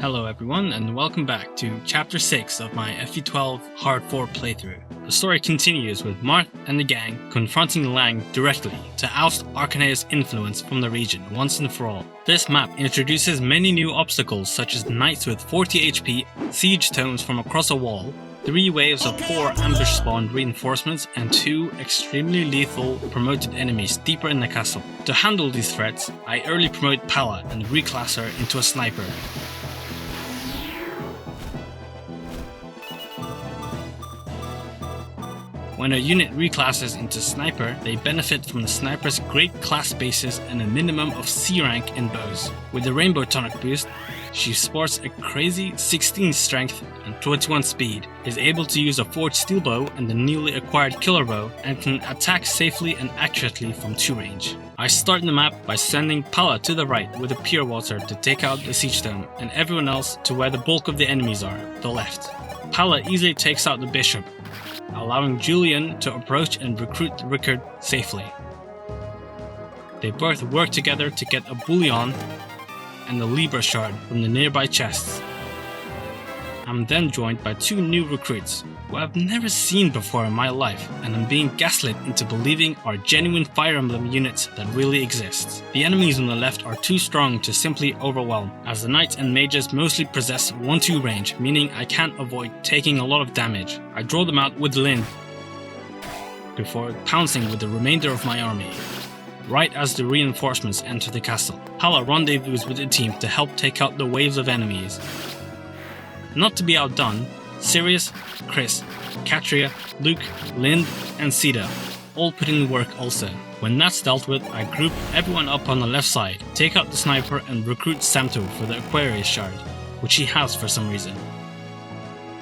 Hello everyone and welcome back to Chapter 6 of my FE12 Hard 4 playthrough. The story continues with Marth and the gang confronting Lang directly to oust Arcanea's influence from the region once and for all. This map introduces many new obstacles such as knights with 40 HP, siege tomes from across a wall, 3 waves of 4 ambush spawned reinforcements and 2 extremely lethal promoted enemies deeper in the castle. To handle these threats, I early promote Palla and reclass her into a sniper. When a unit reclasses into Sniper, they benefit from the Sniper's great class bases and a minimum of C rank in bows. With the Rainbow Tonic boost, she sports a crazy 16 strength and 21 speed, is able to use a forged steel bow and the newly acquired killer bow, and can attack safely and accurately from 2 range. I start the map by sending Palla to the right with a Pure Water to take out the siege dome, and everyone else to where the bulk of the enemies are, the left. Palla easily takes out the bishop, allowing Julian to approach and recruit Rickard safely. They both work together to get a bullion and the Libra shard from the nearby chests. I'm then joined by 2 new recruits who I've never seen before in my life, and I'm being gaslit into believing are genuine Fire Emblem units that really exist. The enemies on the left are too strong to simply overwhelm, as the knights and mages mostly possess 1-2 range, meaning I can't avoid taking a lot of damage. I draw them out with Lind before pouncing with the remainder of my army. Right as the reinforcements enter the castle, Palla rendezvous with the team to help take out the waves of enemies. Not to be outdone, Sirius, Chris, Katria, Luke, Lind, and Sita all put in work also. When that's dealt with, I group everyone up on the left side, take out the sniper and recruit Samto for the Aquarius shard, which he has for some reason.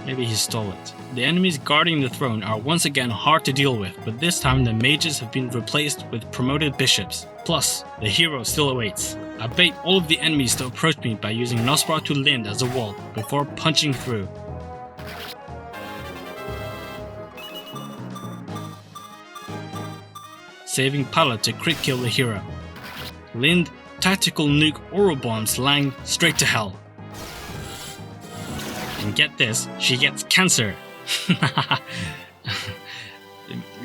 Maybe he stole it. The enemies guarding the throne are once again hard to deal with, but this time the mages have been replaced with promoted bishops. Plus, the hero still awaits. I bait all of the enemies to approach me by using Nosferatu Lind as a wall before punching through. Saving Palla to crit kill the hero. Lind tactical nuke Oro bombs Lang straight to hell. And get this, she gets cancer.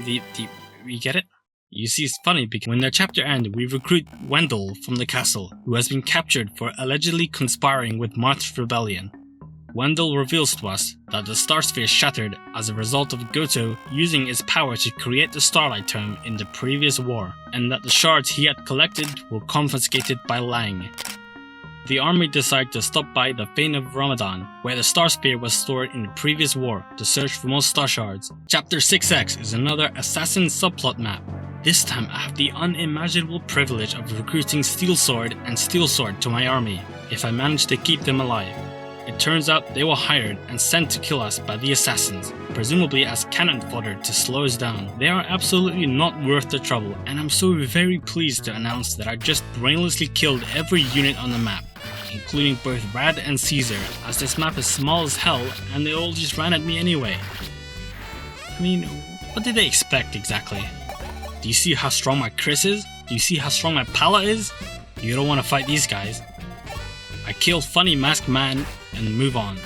You get it? You see, it's funny because when the chapter ends, we recruit Wendell from the castle, who has been captured for allegedly conspiring with Marth's rebellion. Wendell reveals to us that the star sphere shattered as a result of Goto using his power to create the Starlight Tome in the previous war, and that the shards he had collected were confiscated by Lang. The army decided to stop by the Fane of Ramadan, where the star sphere was stored in the previous war, to search for more star shards. Chapter 6X is another assassin subplot map. This time I have the unimaginable privilege of recruiting Steel Sword and Steel Sword to my army, if I manage to keep them alive. It turns out they were hired and sent to kill us by the assassins, presumably as cannon fodder to slow us down. They are absolutely not worth the trouble, and I'm so very pleased to announce that I just brainlessly killed every unit on the map, including both Rad and Caesar, as this map is small as hell and they all just ran at me anyway. I mean, what did they expect exactly? Do you see how strong my Chris is? Do you see how strong my Palla is? You don't want to fight these guys. I kill funny masked man and move on.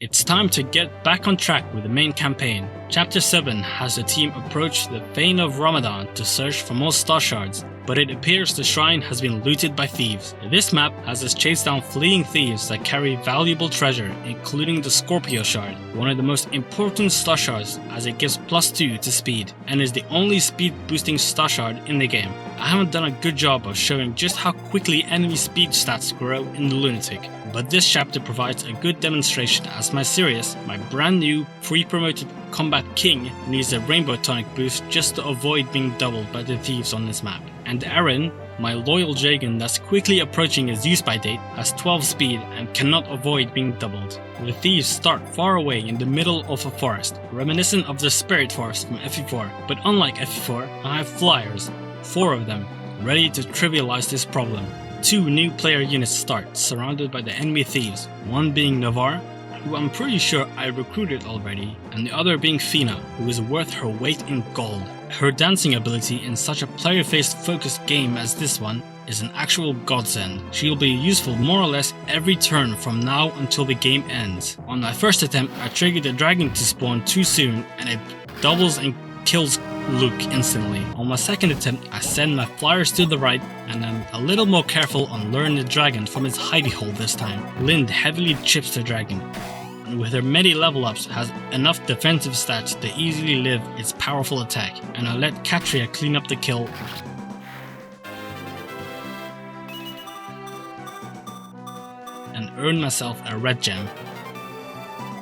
It's time to get back on track with the main campaign. Chapter 7 has the team approach the Fane of Ramadan to search for more star shards, but it appears the shrine has been looted by thieves. This map has us chase down fleeing thieves that carry valuable treasure, including the Scorpio shard, one of the most important star shards as it gives +2 to speed, and is the only speed boosting star shard in the game. I haven't done a good job of showing just how quickly enemy speed stats grow in the Lunatic, but this chapter provides a good demonstration as my Sirius, my brand new pre-promoted combat king, needs a Rainbow Tonic boost just to avoid being doubled by the thieves on this map. And Aaron, my loyal Jagan that's quickly approaching his use-by date, has 12 speed and cannot avoid being doubled. The thieves start far away in the middle of a forest, reminiscent of the Spirit Forest from FE4, but unlike FE4, I have flyers, 4 of them, ready to trivialize this problem. 2 new player units start, surrounded by the enemy thieves, one being Navarre, who I'm pretty sure I recruited already, and the other being Fina, who is worth her weight in gold. Her dancing ability in such a player-faced focused game as this one is an actual godsend. She'll be useful more or less every turn from now until the game ends. On my first attempt, I triggered the dragon to spawn too soon and it doubles and kills Luke instantly. On my second attempt, I send my flyers to the right and I'm a little more careful on luring the dragon from its hidey hole this time. Lind heavily chips the dragon, and with her many level ups has enough defensive stats to easily live its powerful attack, and I let Katria clean up the kill and earn myself a red gem.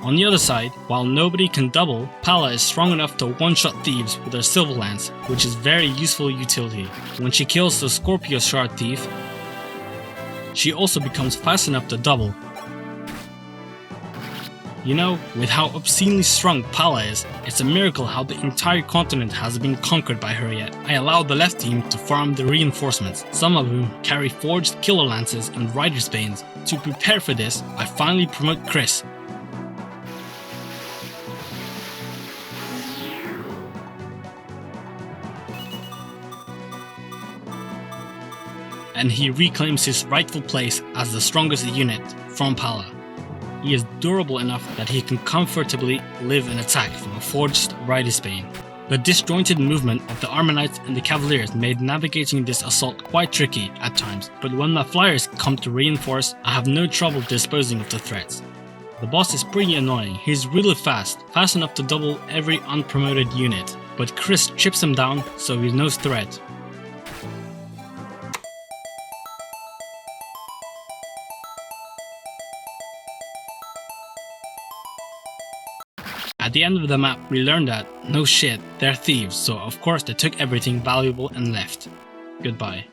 On the other side, while nobody can double, Palla is strong enough to one-shot thieves with her Silver Lance, which is very useful utility. When she kills the Scorpio Shard thief, she also becomes fast enough to double. You know, with how obscenely strong Palla is, it's a miracle how the entire continent has been conquered by her yet. I allowed the left team to farm the reinforcements, some of whom carry forged killer lances and rider's banes. To prepare for this, I finally promote Chris. And he reclaims his rightful place as the strongest unit from Palla. He is durable enough that he can comfortably live an attack from a forged rider's bane. The disjointed movement of the Armor Knights and the Cavaliers made navigating this assault quite tricky at times, but when my flyers come to reinforce, I have no trouble disposing of the threats. The boss is pretty annoying. He's really fast enough to double every unpromoted unit, but Chris chips him down so he's no threat. At the end of the map, we learned that, no shit, they're thieves, so of course they took everything valuable and left. Goodbye.